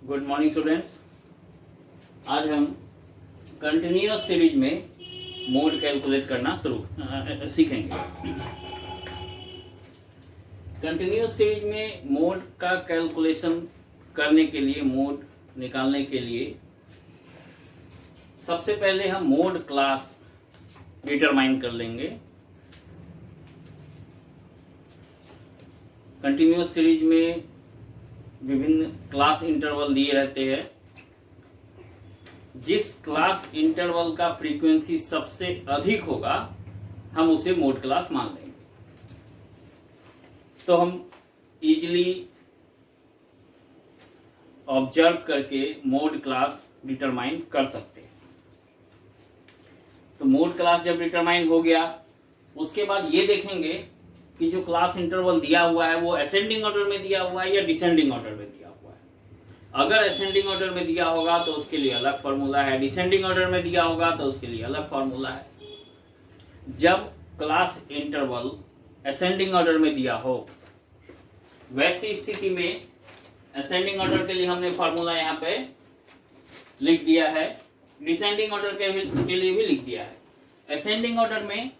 Good morning students. आज हम continuous series में मोड कैलकुलेट करना सीखेंगे। कंटिन्यूअस सीरीज में मोड का कैलकुलेशन करने के लिए, मोड निकालने के लिए सबसे पहले हम मोड क्लास डिटरमाइन कर लेंगे। कंटिन्यूअस सीरीज में विभिन्न क्लास इंटरवल दिए रहते हैं। जिस क्लास इंटरवल का फ्रीक्वेंसी सबसे अधिक होगा हम उसे मोड क्लास मान लेंगे। तो हम इजीली ऑब्जर्व करके मोड क्लास डिटरमाइन कर सकते हैं। तो मोड क्लास जब डिटरमाइन हो गया, उसके बाद ये देखेंगे कि जो क्लास इंटरवल दिया हुआ है वो असेंडिंग ऑर्डर में दिया हुआ है या डिसेंडिंग ऑर्डर में दिया हुआ है। अगर असेंडिंग ऑर्डर में दिया होगा तो उसके लिए अलग फॉर्मूला है, डिसेंडिंग ऑर्डर में दिया होगा तो उसके लिए अलग फॉर्मूला है। जब क्लास इंटरवल असेंडिंग ऑर्डर में दिया हो, वैसी स्थिति में असेंडिंग ऑर्डर के लिए हमने फॉर्मूला यहाँ पे लिख दिया है, डिसेंडिंग ऑर्डर के लिए भी लिख दिया है। असेंडिंग ऑर्डर में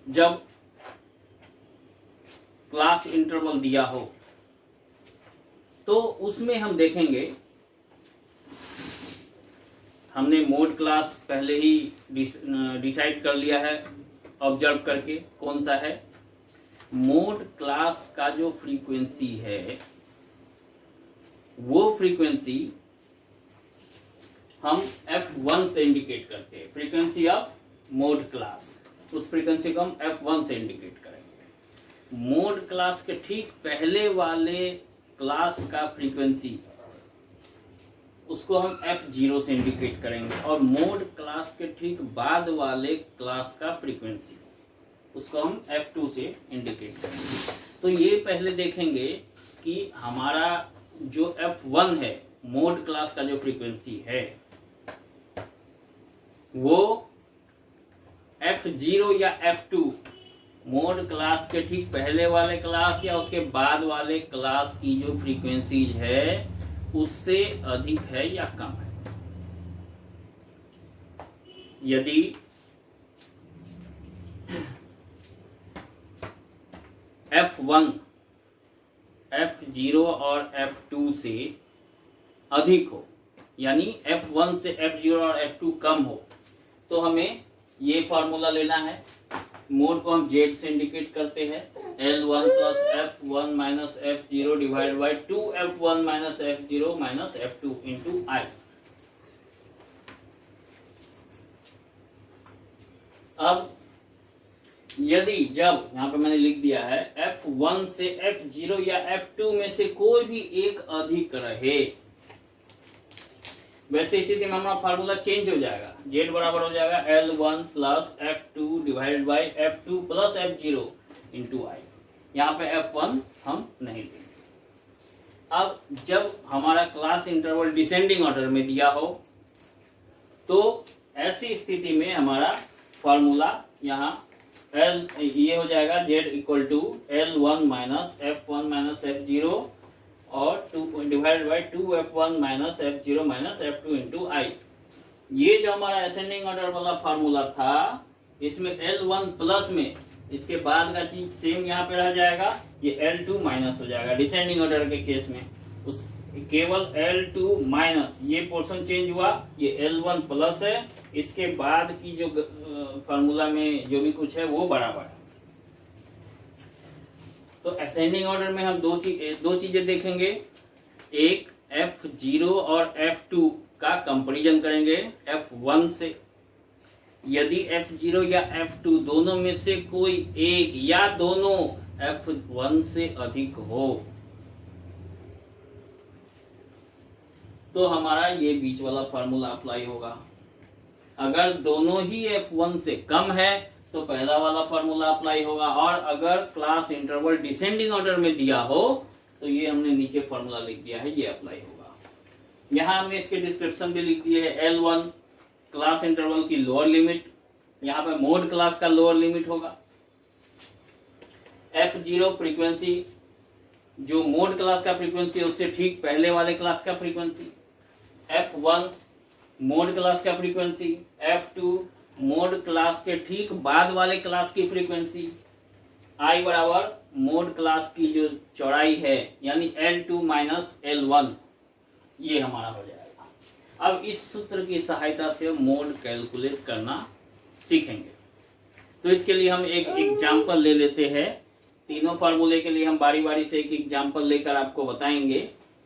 जब क्लास इंटरवल दिया हो तो उसमें हम देखेंगे, हमने मोड क्लास पहले ही डिसाइड कर लिया है ऑब्जर्व करके कौन सा है। मोड क्लास का जो फ्रीक्वेंसी है वो फ्रीक्वेंसी हम F1 से इंडिकेट करते हैं। फ्रीक्वेंसी ऑफ मोड क्लास, उस फ्रीक्वेंसी को हम F1 से इंडिकेट करेंगे। मोड क्लास के ठीक पहले वाले क्लास का फ्रीक्वेंसी उसको हम F0 से इंडिकेट करेंगे, और मोड क्लास के ठीक बाद वाले क्लास का फ्रीक्वेंसी उसको हम F2 से इंडिकेट करेंगे। तो ये पहले देखेंगे कि हमारा जो F1 है, मोड क्लास का जो फ्रीक्वेंसी है, वो F0 या F2 मोड क्लास के ठीक पहले वाले क्लास या उसके बाद वाले क्लास की जो फ्रीक्वेंसी है उससे अधिक है या कम है। यदि F1 F0 और F2 से अधिक हो, यानी F1 से F0 और F2 कम हो, तो हमें ये फॉर्मूला लेना है। मोड को हम Z से इंडिकेट करते हैं, L1 plus F1 minus F0 divide by 2F1 minus F0 minus F2 into I। अब यदि जब यहाँ पे मैंने लिख दिया है F1 से F0 या F2 में से कोई भी एक अधिक रहे, वैसे स्थिति में हमारा फार्मूला चेंज हो जाएगा। Z बराबर हो जाएगा L1 plus F2 divided by F2 plus F0 into I। यहाँ पे F1 हम नहीं लेंगे। अब जब हमारा क्लास इंटरवल डिसेंडिंग ऑर्डर में दिया हो तो ऐसी स्थिति में हमारा फॉर्मूला यहाँ ये हो जाएगा Z equal to L1 minus F1 minus F0 और 2 divided by 2F1 minus F0 minus F2 into I। ये जो हमारा असेंडिंग ऑर्डर वाला फार्मूला था, इसमें L1 प्लस में इसके बाद का चीज सेम यहाँ पे रह जाएगा, ये L2 माइनस हो जाएगा। डिसेंडिंग ऑर्डर के केस में उस केवल L2 माइनस, ये पोर्शन चेंज हुआ, ये L1 प्लस है, इसके बाद की जो फार्मूला में जो भी कुछ है वो बराबर है। तो असेंडिंग ऑर्डर में हम दो चीजें देखेंगे। एक F0 और F2 का कंपैरिजन करेंगे F1 से। यदि F0 या F2 दोनों में से कोई एक या दोनों F1 से अधिक हो तो हमारा ये बीच वाला फार्मूला अप्लाई होगा। अगर दोनों ही F1 से कम है तो पहला वाला फार्मूला अप्लाई होगा, और अगर क्लास इंटरवल डिसेंडिंग ऑर्डर में दिया हो तो ये हमने नीचे फार्मूला लिख दिया है, ये अप्लाई होगा। यहाँ हमने इसके डिस्क्रिप्शन भी लिख दिए है। L1 क्लास इंटरवल की लोअर लिमिट, यहाँ पे मोड क्लास का लोअर लिमिट होगा। F0 फ्रीक्वेंसी जो मोड क्लास का फ्रीक्वेंसी है उससे ठीक पहले वाले क्लास का फ्रीक्वेंसी, F1 मोड क्लास का फ्रीक्वेंसी, F2 मोड क्लास के ठीक बाद वाले क्लास की फ्रीक्वेंसी, I बराबर मोड क्लास की जो चौड़ाई है यानी L2 माइनस L1, ये हमारा हो जाएगा। अब इस सूत्र की सहायता से मोड कैलकुलेट करना सीखेंगे। तो इसके लिए हम एक एग्जाम्पल ले लेते हैं। तीनों फार्मूले के लिए हम बारी बारी से एक एग्जाम्पल लेकर आपको बताएंगे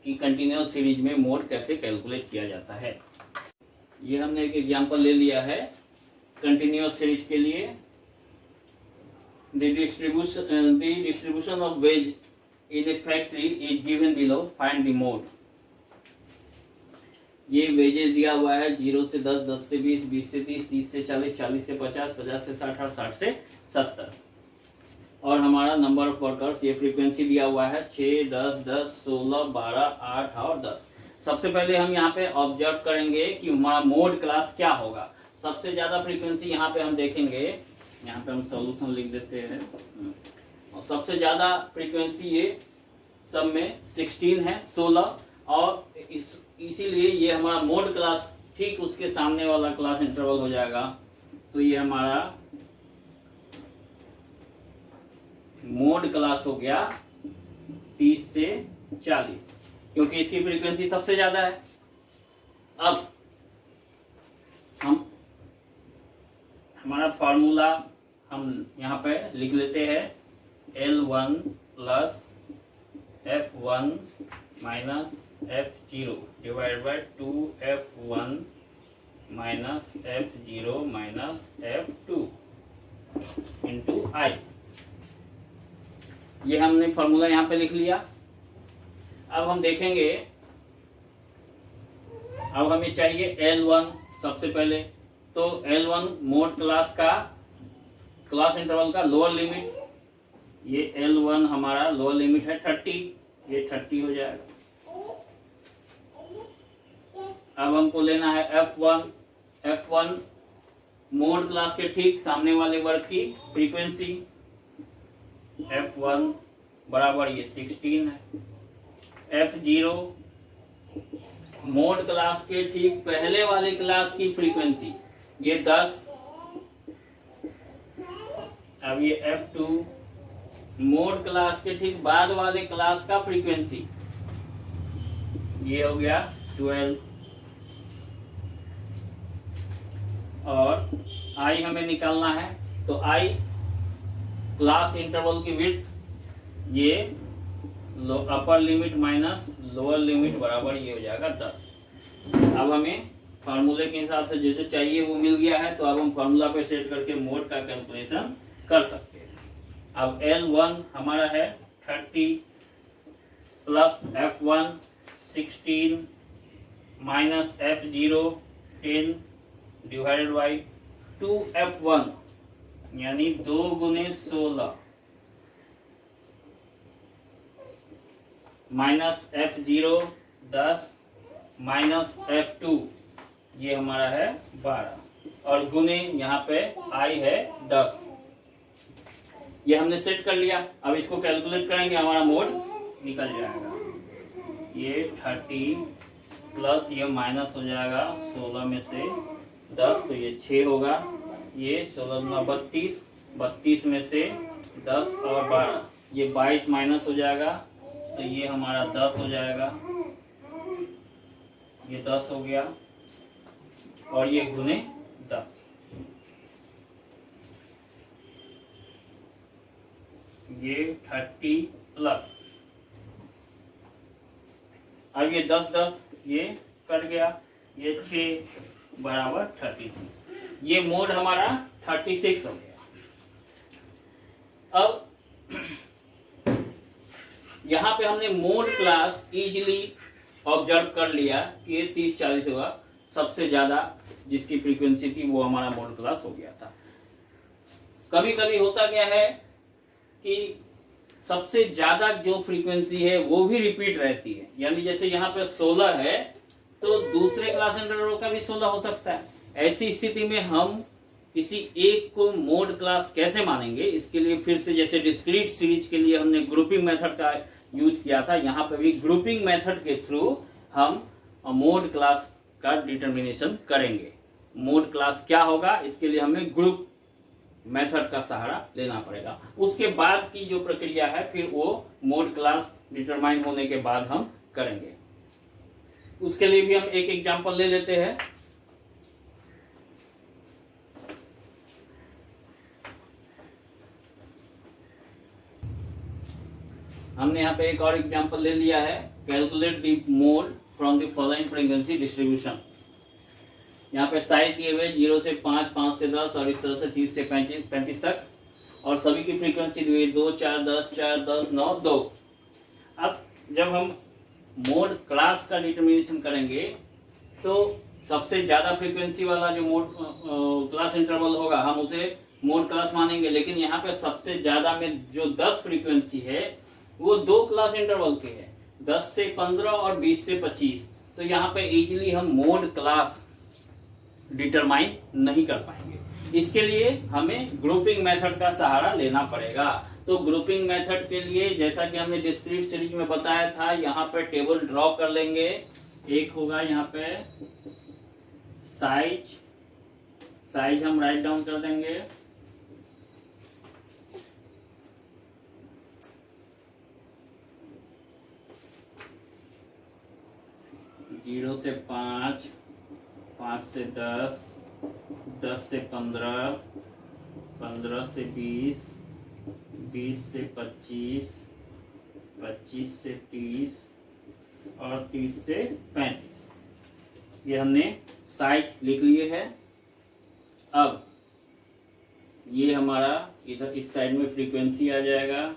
कि कंटिन्यूअस सीरीज में मोड कैसे कैलकुलेट किया जाता है। ये हमने एक एग्जाम्पल ले लिया है कंटिन्यूअस सीरीज के लिए। The distribution of wage in a factory is given below. Find the mode. ये वेजेस दिया हुआ है 0 से 10, 10 से 20, 20 से 30, 30 से 40, 40 से 50, 50 से 60 और 60 से 70। और हमारा नंबर ऑफ वर्कर्स, ये फ्रीक्वेंसी दिया हुआ है 6, 10, 10, 16, 12, 8 और 10। सबसे पहले हम यहाँ पे ऑब्जर्व करेंगे कि हमारा मोड क्लास क्या होगा। सबसे ज्यादा फ्रीक्वेंसी यहाँ पे हम देखेंगे, यहाँ पे हम सॉल्यूशन लिख देते हैं। और सबसे ज्यादा फ्रीक्वेंसी ये सब में 16 है, 16, और इसीलिए ये हमारा मोड क्लास ठीक उसके सामने वाला क्लास इंटरवल हो जाएगा। तो ये हमारा मोड क्लास हो गया 30 से 40, क्योंकि इसकी फ्रीक्वेंसी सबसे ज्यादा है। अब हम हमारा फॉर्मूला हम यहाँ पे लिख लेते हैं, L1 plus F1 minus F0 divide by 2F1 minus F0 minus F2 into I। ये हमने फॉर्मूला यहाँ पे लिख लिया। अब हम देखेंगे, अब हमें चाहिए L1 सबसे पहले। तो L1 मोड क्लास का क्लास इंटरवल का लोअर लिमिट, ये L1 हमारा लोअर लिमिट है 30, ये 30 हो जाएगा। अब हमको लेना है F1। F1 मोड क्लास के ठीक सामने वाले वर्ग की फ्रीक्वेंसी, F1 बराबर ये 16 है। F0 मोड क्लास के ठीक पहले वाले क्लास की फ्रीक्वेंसी, ये 10। अब ये F2 मोड क्लास के ठीक बाद वाले क्लास का फ्रीक्वेंसी, ये हो गया 12। और I हमें निकालना है, तो I क्लास इंटरवल की विड्थ, ये upper limit minus lower limit बराबर ये हो जाएगा 10। अब हमें फार्मूले के हिसाब से जो जो चाहिए वो मिल गया है। तो अब हम फार्मूला पे सेट करके मोड का कैलकुलेशन कर सकते हैं। अब L1 हमारा है 30 plus F1 16 minus F0 10 divided by 2F1 यानी 2 गुने 16 माइनस F0 10 माइनस F2 ये हमारा है 12 और गुने यहाँ पे I है 10। ये हमने सेट कर लिया। अब इसको कैलकुलेट करेंगे, हमारा मोड निकल जाएगा। ये 30 प्लस ये माइनस हो जाएगा 16 में से 10, तो ये 6 होगा। ये 16 गुना 32, 32 में से 10 और 12, ये 22 माइनस हो जाएगा, तो ये हमारा 10 हो जाएगा। ये 10 हो गया और ये गुने 10, ये 30 प्लस, अब ये 10 10 ये कट गया, ये 6 बराबर 36। ये मोड हमारा 36 हो गया। अब यहाँ पे हमने मोड क्लास इजीली ऑब्जर्व कर लिया कि ये 30-40 होगा। सबसे ज्यादा जिसकी फ्रीक्वेंसी थी वो हमारा मोड क्लास हो गया था। कभी कभी होता क्या है कि सबसे ज्यादा जो फ्रीक्वेंसी है वो भी रिपीट रहती है, यानी जैसे यहाँ पे 16 है तो दूसरे क्लास इंटरवल का भी 16 हो सकता है। ऐसी स्थिति में हम किसी एक को मोड क्लास कैसे मानेंगे, इसके लिए फिर से जैसे डिस्क्रीट सीरीज के लिए हमने ग्रुपिंग मेथड का यूज किया था, यहाँ पे भी ग्रुपिंग मेथड के थ्रू हम मोड क्लास का डिटर्मिनेशन करेंगे। मोड क्लास क्या होगा, इसके लिए हमें ग्रुप मेथड का सहारा लेना पड़ेगा। उसके बाद की जो प्रक्रिया है फिर वो मोड क्लास डिटरमाइन होने के बाद हम करेंगे। उसके लिए भी हम एक एग्जांपल ले लेते हैं। हमने यहाँ पे एक और एग्जांपल ले लिया है, calculate the mode from the following frequency distribution. यहाँ पे साइज दिए हुए 0 से 5, 5 से 10 और इस तरह से 30 से 35 तक, और सभी की फ्रीक्वेंसी दी हुई 2, 4, 10, 4, 10, 9, 2। अब जब हम मोड क्लास का डिटर्मिनेशन करेंगे तो सबसे ज्यादा फ्रीक्वेंसी वाला जो मोड क्लास इंटरवल होगा हम उसे मोड क्लास मानेंगे, लेकिन यहाँ पे सबसे ज्यादा में जो 10 फ्रीक्वेंसी है वो 2 क्लास इंटरवल के है, 10 से 15 और 20 से 25। तो यहाँ पे इजीली हम मोड क्लास डिटरमाइन नहीं कर पाएंगे। इसके लिए हमें ग्रुपिंग मेथड का सहारा लेना पड़ेगा। तो ग्रुपिंग मेथड के लिए जैसा कि हमने डिस्क्रीट सीरीज में बताया था, यहाँ पे टेबल ड्रॉ कर लेंगे। एक होगा यहाँ पे साइज हम राइट डाउन कर देंगे, जीरो से 5, 5 से 10, 10 से 15, 15 से 20, 20 से 25, 25 से 30 और 30 से 35। ये हमने साइज लिख लिए है। अब ये हमारा इधर इस साइड में फ्रीक्वेंसी आ जाएगा।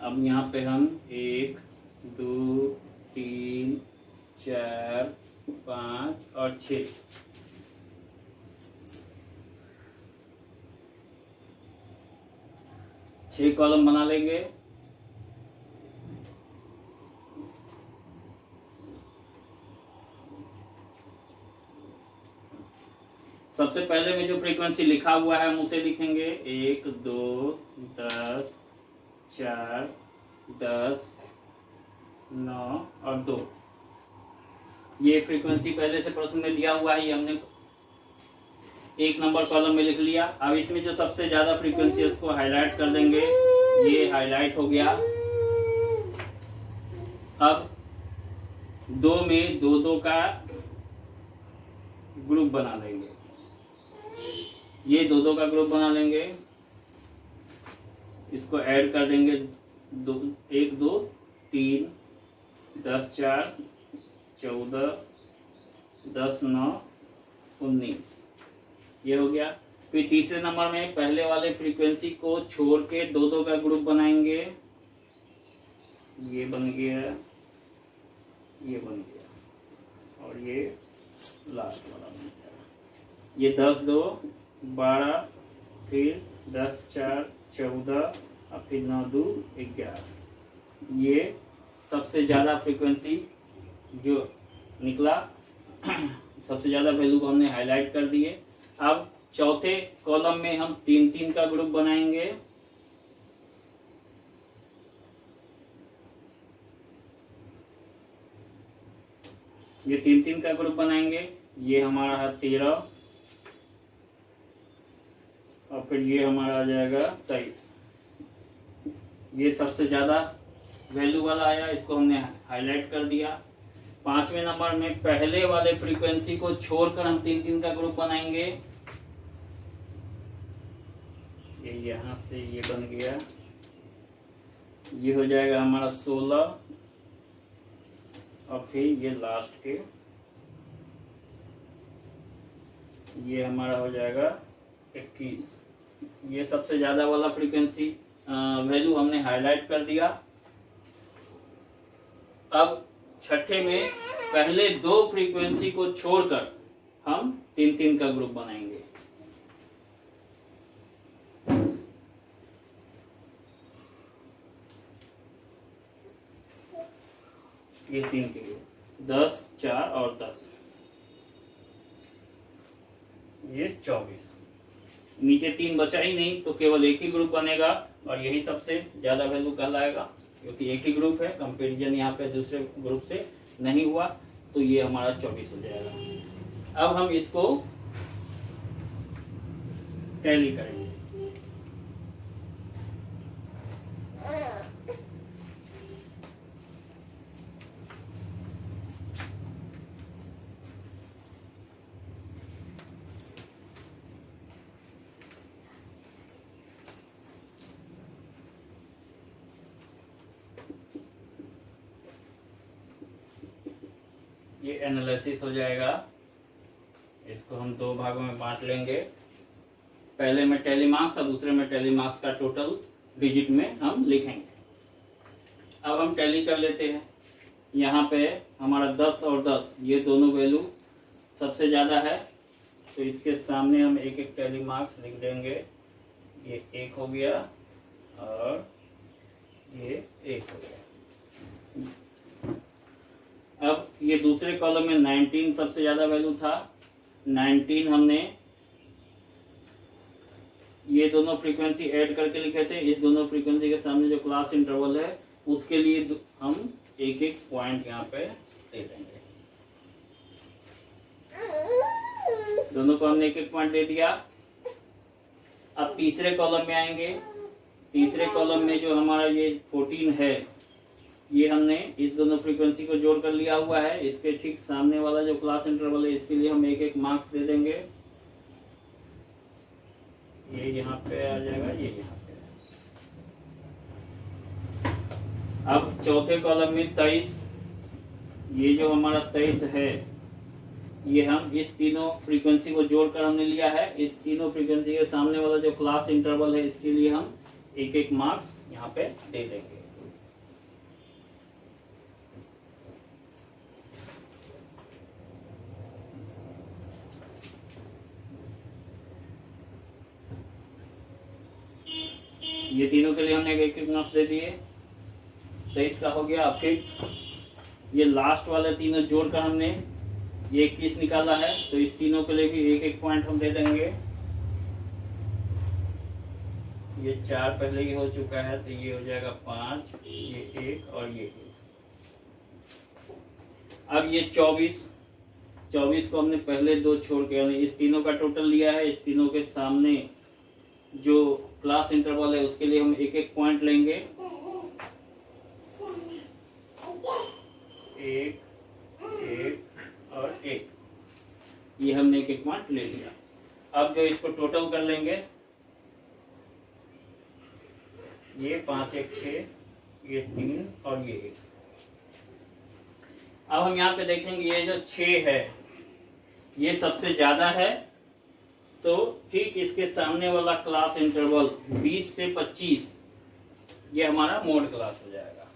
अब यहाँ पे हम 1, 2, 3, 4, 5 और 6 कॉलम बना लेंगे। सबसे पहले में जो फ्रीक्वेंसी लिखा हुआ है हम उसे लिखेंगे 1, 2, 10, 4, 10, 9 और 2। ये फ्रीक्वेंसी पहले से प्रश्न में दिया हुआ है, ये हमने 1 नंबर कॉलम में लिख लिया। अब इसमें जो सबसे ज्यादा फ्रीक्वेंसी है उसको हाईलाइट कर देंगे, ये हाईलाइट हो गया। अब 2 में 2 का ग्रुप बना लेंगे, ये 2 का ग्रुप बना लेंगे, इसको ऐड कर देंगे 1, 2, 3, 10, 4, 14, 10, 9, 19। ये हो गया। फिर तीसरे नंबर में पहले वाले फ्रीक्वेंसी को छोड़ के 2 का ग्रुप बनाएंगे, ये बन गया, ये बन गया और ये लास्ट वाला बन गया। ये 10, 2, 12, फिर 10, 4, 14 और फिर 9, 2, 11। ये सबसे ज्यादा फ्रीक्वेंसी जो निकला, सबसे ज्यादा वैल्यू को हमने हाईलाइट कर दिए। अब चौथे कॉलम में हम 3 का ग्रुप बनाएंगे, ये 3 का ग्रुप बनाएंगे। ये हमारा है 13 और फिर ये हमारा आ जाएगा 23। ये सबसे ज्यादा वैल्यू वाला आया, इसको हमने हाईलाइट कर दिया। 5वें नंबर में पहले वाले फ्रीक्वेंसी को छोड़कर हम 3 का ग्रुप बनाएंगे, ये यहां से ये बन गया, ये हो जाएगा हमारा 16 और फिर ये लास्ट के ये हमारा हो जाएगा 21। ये सबसे ज्यादा वाला फ्रीक्वेंसी वैल्यू हमने हाईलाइट कर दिया। अब छठे में पहले 2 फ्रीक्वेंसी को छोड़कर हम तीन तीन का ग्रुप बनाएंगे। ये तीन के ग्रुप 10, 4 और 10, ये 24। नीचे 3 बचा ही नहीं तो केवल एक ही ग्रुप बनेगा और यही सबसे ज्यादा वैल्यू कहलाएगा, क्योंकि एक ही ग्रुप है, कंपैरिजन यहाँ पे दूसरे ग्रुप से नहीं हुआ, तो ये हमारा 24 हो जाएगा। अब हम इसको टैली करेंगे। ये एनालिसिस हो जाएगा। इसको हम दो भागों में बांट लेंगे, पहले में टैली मार्क्स और दूसरे में टैली मार्क्स का टोटल डिजिट में हम लिखेंगे। अब हम टैली कर लेते हैं। यहाँ पे हमारा 10 और 10 ये दोनों वैल्यू सबसे ज़्यादा है, तो इसके सामने हम एक एक टैली मार्क्स लिख देंगे। ये 1 हो गया और ये 1 हो गया। अब ये दूसरे कॉलम में 19 सबसे ज्यादा वैल्यू था। 19 हमने ये दोनों फ्रीक्वेंसी ऐड करके लिखे थे। इस दोनों फ्रीक्वेंसी के सामने जो क्लास इंटरवल है उसके लिए हम एक एक पॉइंट यहाँ पे दे देंगे। दोनों को हमने एक एक पॉइंट दे दिया। अब तीसरे कॉलम में आएंगे। तीसरे कॉलम में जो हमारा ये 14 है, ये हमने इस दोनों फ्रीक्वेंसी को जोड़ कर लिया हुआ है। इसके ठीक सामने वाला जो क्लास इंटरवल है इसके लिए हम एक एक मार्क्स दे देंगे। ये यहाँ पे आ जाएगा, ये यहाँ पे। अब चौथे कॉलम में 23, ये जो हमारा 23 है, ये हम इस तीनों फ्रीक्वेंसी को जोड़कर हमने लिया है। इस तीनों फ्रीक्वेंसी के सामने वाला जो क्लास इंटरवल है इसके लिए हम एक एक मार्क्स यहाँ पे दे देंगे। ये तीनों के लिए हमने एक एक मार्क्स दे दिए। 23 का हो गया। फिर ये लास्ट वाले तीनों जोड़कर हमने ये 21 निकाला है, तो इस तीनों के लिए भी एक एक पॉइंट हम दे देंगे। ये 4 पहले ही हो चुका है, तो ये हो जाएगा 5, ये 1 और ये 1। अब ये 24 को हमने पहले दो छोड़ के यानी इस तीनों का टोटल लिया है। इस तीनों के सामने जो क्लास इंटरवल है उसके लिए हम एक एक पॉइंट लेंगे। 1, 1 और 1, ये हमने एक एक पॉइंट ले लिया। अब जो इसको टोटल कर लेंगे, ये 5, 1, 6, ये 3 और ये 1। अब हम यहाँ पे देखेंगे ये जो 6 है ये सबसे ज्यादा है, तो ठीक इसके सामने वाला क्लास इंटरवल 20 से 25 ये हमारा मोड क्लास हो जाएगा।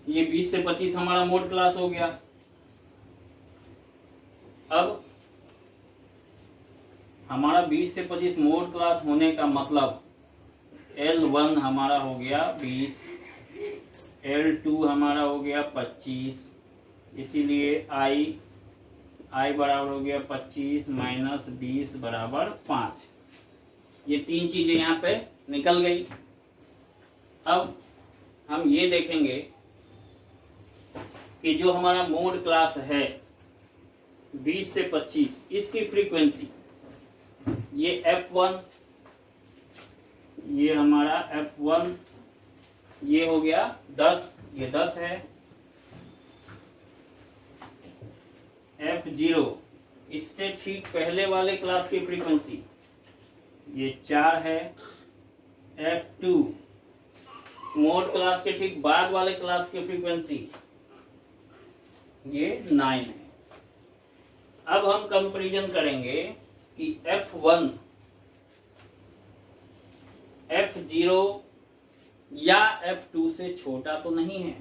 ये 20 से 25 हमारा मोड क्लास हो गया। अब हमारा 20 से 25 मोड क्लास होने का मतलब L1 हमारा हो गया 20, L2 हमारा हो गया 25, इसीलिए I बराबर हो गया 25 माइनस 20 बराबर 5। ये तीन चीजें यहाँ पे निकल गई। अब हम ये देखेंगे कि जो हमारा मोड क्लास है 20 से 25, इसकी फ्रीक्वेंसी ये F1, ये हमारा F1 ये हो गया 10, ये 10 है। F0 इससे ठीक पहले वाले क्लास की फ्रीक्वेंसी ये 4 है। F2 मोड क्लास के ठीक बाद वाले क्लास की फ्रीक्वेंसी ये 9 है। अब हम कंपैरिजन करेंगे कि F1 F0 या F2 से छोटा तो नहीं है,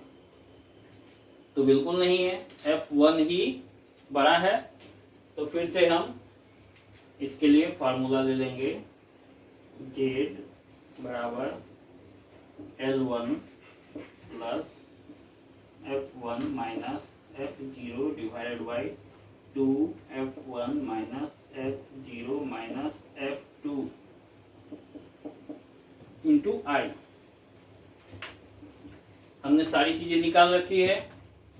तो बिल्कुल नहीं है, F1 ही बड़ा है। तो फिर से हम इसके लिए फार्मूला ले लेंगे, Z बराबर L1 plus F1 minus F0 divided by 2 F1 minus F0 minus F2 into I। हमने सारी चीजें निकाल रखी है।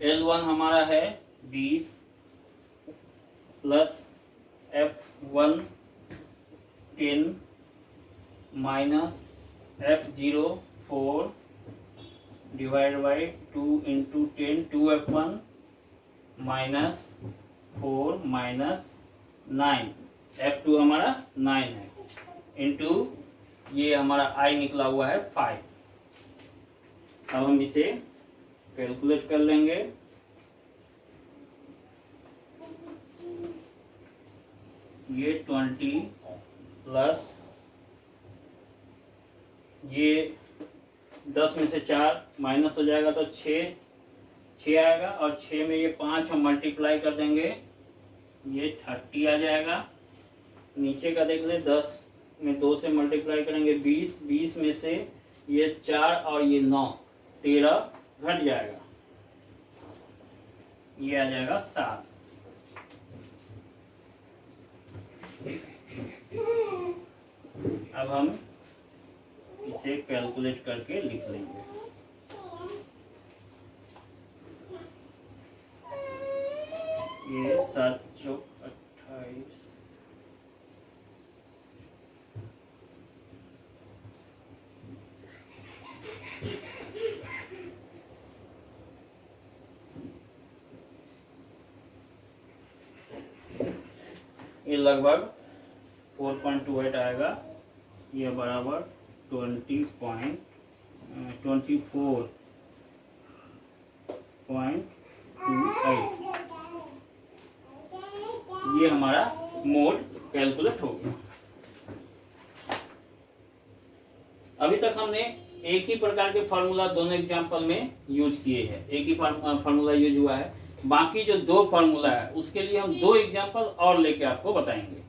L1 हमारा है 20 plus F1 10 minus F0 4 divide by 2 into 10 2F1 minus 4 minus 9 F2 हमारा 9 है इंटू ये हमारा I निकला हुआ है 5। अब हम इसे कैलकुलेट कर लेंगे। ये 20 प्लस ये 10 में से 4 माइनस हो जाएगा तो 6 आएगा, और 6 में ये 5 हम मल्टीप्लाई कर देंगे, ये 30 आ जाएगा। नीचे का देख ले, 10 में 2 से मल्टीप्लाई करेंगे 20 में से ये 4 और ये 9 13 घट जाएगा, ये आ जाएगा 7। अब हम इसे कैलकुलेट करके लिख लेंगे। ये 7 चौक 28, ये लगभग 4.28 आएगा। ये बराबर 24.28 ये हमारा मोड कैलकुलेट हो गया। अभी तक हमने एक ही प्रकार के फार्मूला दोनों एग्जाम्पल में यूज किए हैं, एक ही फार्मूला यूज हुआ है। बाकी जो 2 फार्मूला है उसके लिए हम 2 एग्जाम्पल और लेके आपको बताएंगे।